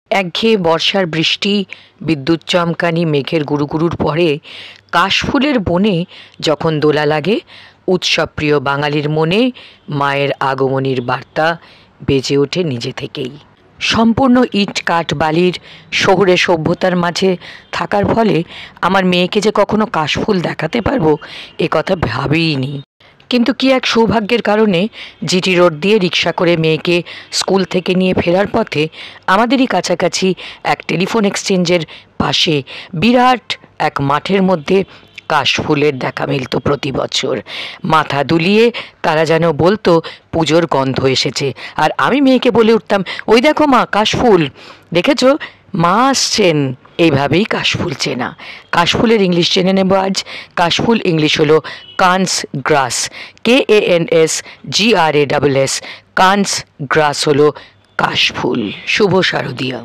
একঘেয়ে বর্ষার বৃষ্টি, বিদ্যুৎ চমকানি, মেঘের গুরুগুরুর পরে কাশফুলের বনে যখন দোলা লাগে, উৎসবপ্রিয় বাঙালির মনে মায়ের আগমনীর বার্তা বেজে ওঠে নিজে থেকেই। সম্পূর্ণ ইট কাঠ বালির শহুরে সভ্যতার মাঝে থাকার ফলে আমার মেয়েকে যে কখনো কাশফুল দেখাতে পারবো এ কথা ভাবিইনি। কিন্তু কি এক সৌভাগ্যের কারণে জিটি রোড দিয়ে রিক্সা করে মেয়েকে স্কুল থেকে নিয়ে ফেরার পথে আমাদেরই কাছাকাছি এক টেলিফোন এক্সচেঞ্জের পাশে বিরাট এক মাঠের মধ্যে কাশফুলের দেখা মিলত প্রতি বছর। মাথা দুলিয়ে তারা যেন বলতো পুজোর গন্ধ এসেছে, আর আমি মেয়েকে বলে উঠতাম, ওই দেখো মা কাশফুল, দেখেছো মা আসছেন। এইভাবেই কাশফুল চেনা। কাশফুলের ইংলিশ জেনে নেব আজ। কাশফুল ইংলিশ হলো কান্স গ্রাস, KANSGRASS। কান্স গ্রাস হলো কাশফুল। শুভ শারদীয়া।